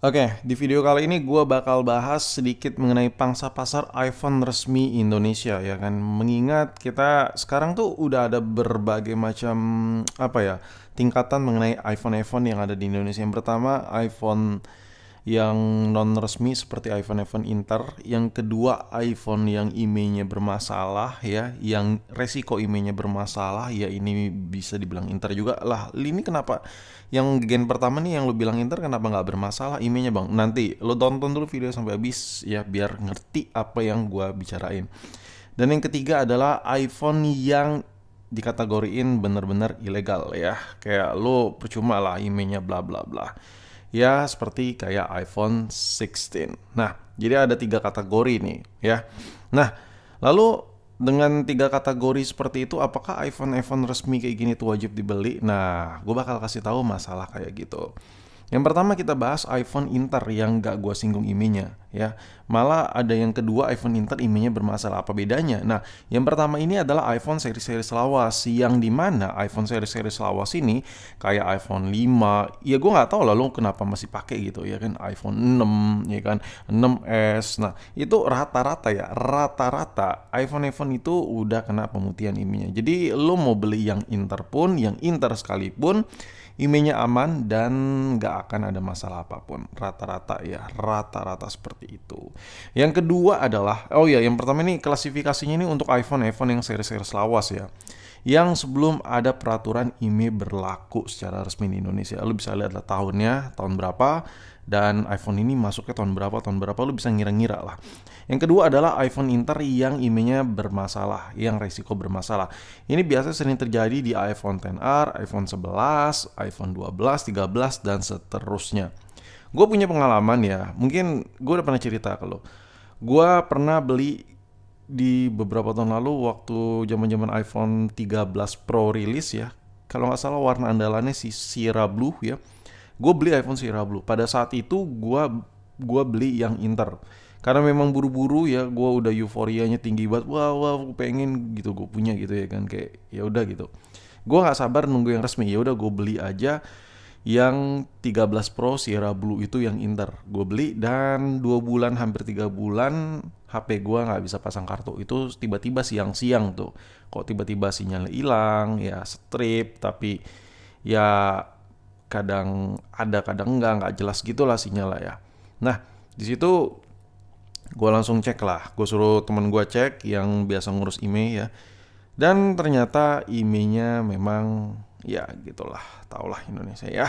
Oke, di video kali ini gue bakal bahas sedikit mengenai pangsa pasar iPhone resmi Indonesia ya kan. Mengingat kita sekarang tuh udah ada berbagai macam tingkatan mengenai iPhone yang ada di Indonesia. Yang pertama iPhone yang non resmi seperti iPhone Inter, yang kedua iPhone yang IMEI-nya bermasalah ya, yang resiko IMEI-nya bermasalah ya, ini bisa dibilang Inter juga lah. Ini kenapa yang gen pertama nih yang lu bilang Inter kenapa nggak bermasalah IMEI-nya bang? Nanti lu tonton dulu video sampai habis ya biar ngerti apa yang gua bicarain. Dan yang ketiga adalah iPhone yang dikategoriin bener-bener ilegal ya, kayak lu percuma lah IMEI-nya bla bla bla ya, seperti kayak iPhone 16. Nah, jadi ada 3 kategori nih ya. Nah, lalu dengan 3 kategori seperti itu, apakah iPhone resmi kayak gini tuh wajib dibeli? Nah, gue bakal kasih tahu masalah kayak gitu. Yang pertama kita bahas iPhone Inter yang gak gua singgung IMEI-nya ya. Malah ada yang kedua iPhone Inter IMEI-nya bermasalah. Apa bedanya? Nah, yang pertama ini adalah iPhone seri-seri lawas, yang dimana iPhone seri-seri lawas ini kayak iPhone 5, ya gue nggak tahu lalu kenapa masih pakai gitu ya kan, iPhone 6 ya kan, 6s. Nah, itu rata-rata iPhone itu udah kena pemutihan IMEI-nya. Jadi lo mau beli yang Inter pun, yang Inter sekalipun, IMEI-nya aman dan nggak akan ada masalah apapun. Rata-rata seperti itu. Yang kedua adalah, yang pertama ini klasifikasinya ini untuk iPhone yang seri-seri lawas ya, yang sebelum ada peraturan IMEI berlaku secara resmi di Indonesia. Lu bisa lihat lah tahunnya, tahun berapa, dan iPhone ini masuknya tahun berapa, lu bisa ngira-ngira lah. Yang kedua adalah iPhone Inter yang IMEI-nya bermasalah, yang resiko bermasalah. Ini biasanya sering terjadi di iPhone XR, iPhone 11, iPhone 12, 13, dan seterusnya. Gue punya pengalaman ya, mungkin gue udah pernah cerita ke lo. Gue pernah beli di beberapa tahun lalu waktu zaman-zaman iPhone 13 Pro rilis ya. Kalau nggak salah warna andalannya si Sierra Blue ya. Gue beli iPhone Sierra Blue. Pada saat itu gue beli yang Inter. Karena memang buru-buru ya, gue udah euforianya tinggi banget. Wah, pengen gitu gue punya gitu ya kan, kayak ya udah gitu. Gue nggak sabar nunggu yang resmi. Ya udah gue beli aja yang 13 Pro Sierra Blue itu yang Inter. Gue beli dan 2 bulan, hampir 3 bulan HP gue nggak bisa pasang kartu. Itu tiba-tiba siang-siang tuh, kok tiba-tiba sinyal hilang ya, strip. Tapi ya kadang ada kadang nggak jelas gitulah sinyal lah ya. Nah, di situ gue langsung cek lah, gue suruh temen gue cek yang biasa ngurus IMEI ya, dan ternyata IMEI-nya memang ya gitulah, taulah Indonesia ya.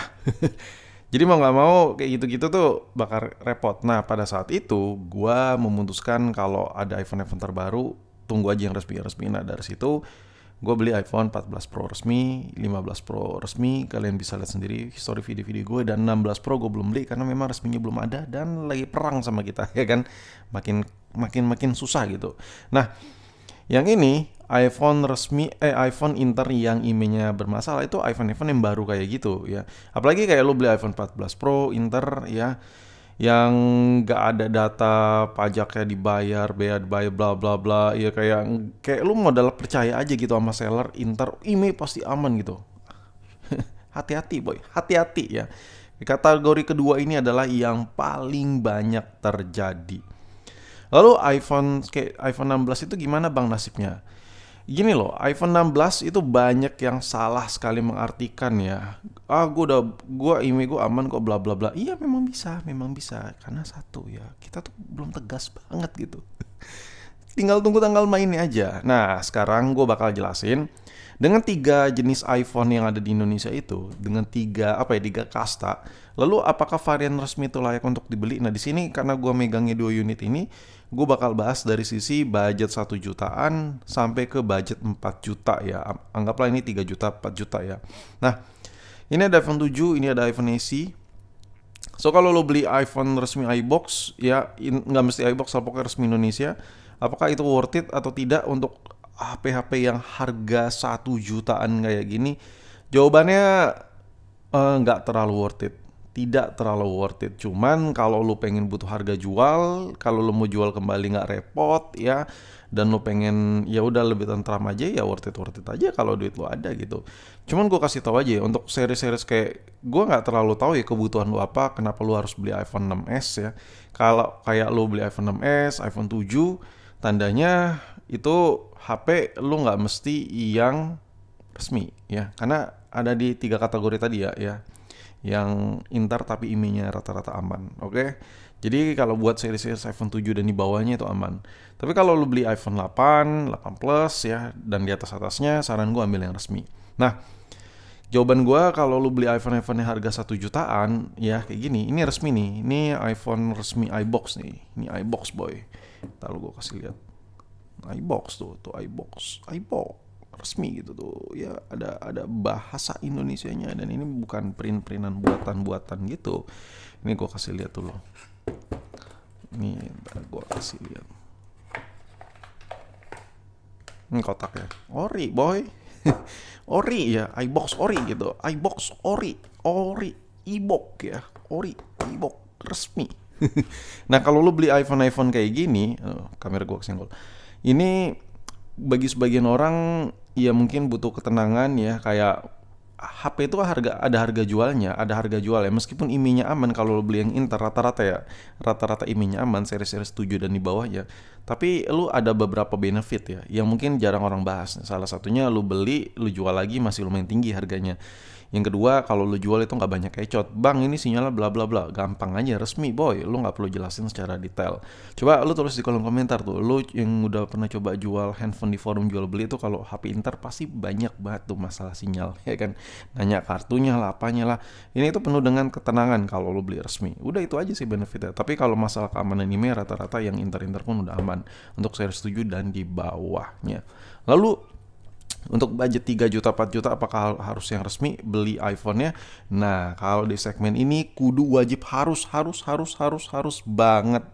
Jadi mau nggak mau kayak gitu-gitu tuh bakal repot. Nah, pada saat itu gue memutuskan kalau ada iPhone terbaru, tunggu aja yang resmi. Nah, dari situ gue beli iPhone 14 Pro resmi, 15 Pro resmi. Kalian bisa lihat sendiri history video-video gue. Dan 16 Pro gue belum beli karena memang resminya belum ada dan lagi perang sama kita ya kan. Makin susah gitu. Nah, yang ini iPhone Inter yang IMEI-nya bermasalah itu iPhone yang baru kayak gitu ya. Apalagi kayak lo beli iPhone 14 Pro Inter ya, yang nggak ada data pajaknya dibayar, bea bayar bla bla bla ya, kayak lu modal percaya aja gitu sama seller Inter, IMEI pasti aman gitu. Hati-hati boy, hati-hati ya. Kategori kedua ini adalah yang paling banyak terjadi. Lalu iPhone 16 itu gimana bang nasibnya? Gini loh, iPhone 16 itu banyak yang salah sekali mengartikan ya. Gua IMEI gue aman kok bla bla bla. Iya memang bisa. Karena satu ya, kita tuh belum tegas banget gitu. Tinggal tunggu tanggal mainnya aja. Nah, sekarang gue bakal jelasin dengan 3 jenis iPhone yang ada di Indonesia itu, dengan tiga kasta. Lalu apakah varian resmi itu layak untuk dibeli? Nah, di sini karena gue megangnya 2 unit ini, gue bakal bahas dari sisi budget 1 jutaan sampai ke budget 4 juta ya. Anggaplah ini 3 juta, 4 juta ya. Nah, ini ada iPhone 7, ini ada iPhone SE. So kalau lo beli iPhone resmi iBox ya, nggak mesti iBox, pokoknya resmi Indonesia, apakah itu worth it atau tidak untuk HP-HP yang harga 1 jutaan kayak gini? Jawabannya nggak terlalu worth it. tidak terlalu worth it. Cuman kalau lu pengen butuh harga jual, kalau lu mau jual kembali nggak repot ya, dan lu pengen ya udah lebih tentram aja, ya worth it aja kalau duit lu ada gitu. Cuman gue kasih tahu aja ya, untuk seri-seri kayak gue nggak terlalu tahu ya kebutuhan lu apa, kenapa lu harus beli iPhone 6s ya. Kalau kayak lu beli iPhone 6s, iPhone 7, tandanya itu HP lu nggak mesti yang resmi ya, karena ada di 3 kategori tadi ya, yang inter tapi IMEI-nya rata-rata aman. Oke. Jadi kalau buat seri-seri iPhone 7 dan di bawahnya itu aman. Tapi kalau lu beli iPhone 8, 8 Plus ya, dan di atasnya, saran gue ambil yang resmi. Nah, jawaban gue kalau lu beli iPhone yang harga 1 jutaan ya kayak gini, ini resmi nih. Ini iPhone resmi iBox nih. Ini iBox boy. Ntar lu gue kasih lihat. iBox tuh iBox resmi gitu tuh ya, ada bahasa Indonesianya, dan ini bukan print-printan buatan gitu. Ini gue kasih lihat dulu, ini gue kasih lihat, ini kotaknya ori boy. Ori ya, iBox ori gitu, iBox ori iBox ya, ori iBox resmi. Nah kalau lu beli iPhone kayak gini, kamera gue kesenggol. Ini bagi sebagian orang ya mungkin butuh ketenangan ya, kayak HP itu ada harga jualnya, meskipun IMEI-nya aman. Kalau lo beli yang inter rata-rata IMEI-nya aman, seri-seri 7 dan di bawahnya. Tapi lu ada beberapa benefit ya yang mungkin jarang orang bahas. Salah satunya lu beli, lu jual lagi masih lumayan tinggi harganya. Yang kedua, kalau lu jual itu nggak banyak kecot. Bang, ini sinyalnya bla bla bla. Gampang aja, resmi boy. Lu nggak perlu jelasin secara detail. Coba lu tulis di kolom komentar tuh, lu yang udah pernah coba jual handphone di forum jual beli itu, kalau HP Inter pasti banyak banget tuh masalah sinyal, ya kan? Nanya kartunya lah, apanya lah. Ini itu penuh dengan ketenangan kalau lu beli resmi. Udah itu aja sih benefitnya. Tapi kalau masalah keamanan IMEI, rata-rata yang Inter pun udah aman untuk seri 7 dan di bawahnya. Lalu untuk budget 3 juta 4 juta apakah harus yang resmi beli iPhone-nya? Nah, kalau di segmen ini kudu wajib harus banget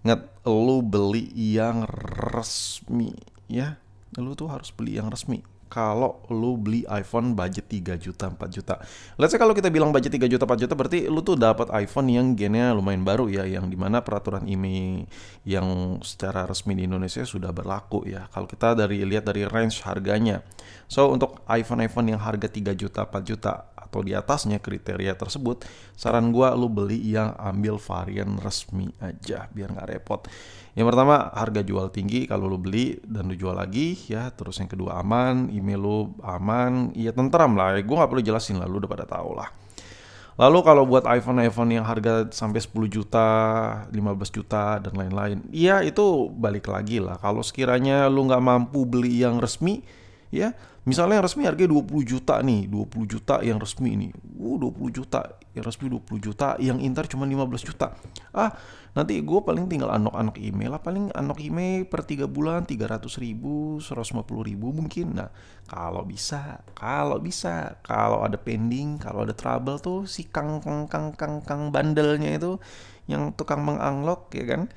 nget lu beli yang resmi ya. Lu tuh harus beli yang resmi kalau lu beli iPhone budget 3 juta 4 juta. Let's say kalau kita bilang budget 3 juta 4 juta, berarti lu tuh dapat iPhone yang gennya lumayan baru ya, yang dimana peraturan IMEI yang secara resmi di Indonesia sudah berlaku ya. Kalau kita lihat dari range harganya. So untuk iPhone yang harga 3 juta 4 juta atau di atasnya kriteria tersebut, saran gua lu beli yang ambil varian resmi aja biar nggak repot. Yang pertama, harga jual tinggi kalau lu beli dan lu jual lagi ya. Terus yang kedua, aman, email lu aman, ya tentram lah. Gue nggak perlu jelasin lah, lu udah pada tahu lah. Lalu kalau buat iPhone yang harga sampai 10 juta, 15 juta dan lain-lain, ya itu balik lagi lah. Kalau sekiranya lu nggak mampu beli yang resmi, ya misalnya yang resmi harganya 20 juta nih, 20 juta yang resmi ini, 20 juta, yang resmi 20 juta, yang inter cuma 15 juta. Nanti gue paling tinggal anok email lah, paling anok email per 3 bulan 300 ribu, 150 ribu mungkin. Nah kalau bisa, kalau ada pending, kalau ada trouble tuh si kang bandelnya itu, yang tukang mengunlock ya kan.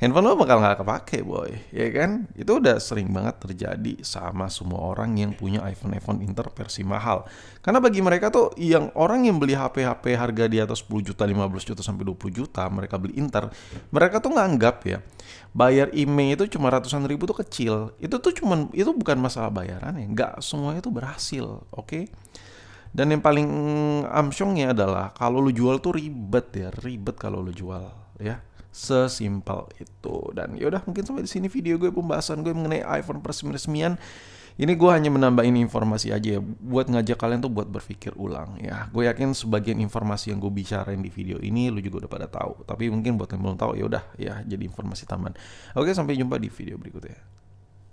Handphone lo bakal gak kepake boy, ya kan? Itu udah sering banget terjadi sama semua orang yang punya iPhone Inter versi mahal. Karena bagi mereka tuh, yang orang yang beli HP harga di atas 10 juta, 15 juta sampai 20 juta, mereka beli Inter, mereka tuh nganggap ya, bayar IMEI itu cuma ratusan ribu tuh kecil. Itu bukan masalah bayaran ya, nggak semuanya tuh berhasil, oke? Dan yang paling amsyongnya adalah kalau lu jual tuh ribet kalau lu jual ya. Sesimpel itu. Dan yaudah, mungkin sampai di sini video gue, pembahasan gue mengenai iPhone peresmian. Ini gue hanya menambahin informasi aja ya, buat ngajak kalian tuh buat berpikir ulang ya. Gue yakin sebagian informasi yang gue bicarain di video ini lu juga udah pada tahu. Tapi mungkin buat yang belum tahu, ya udah ya, jadi informasi tambahan. Oke, sampai jumpa di video berikutnya.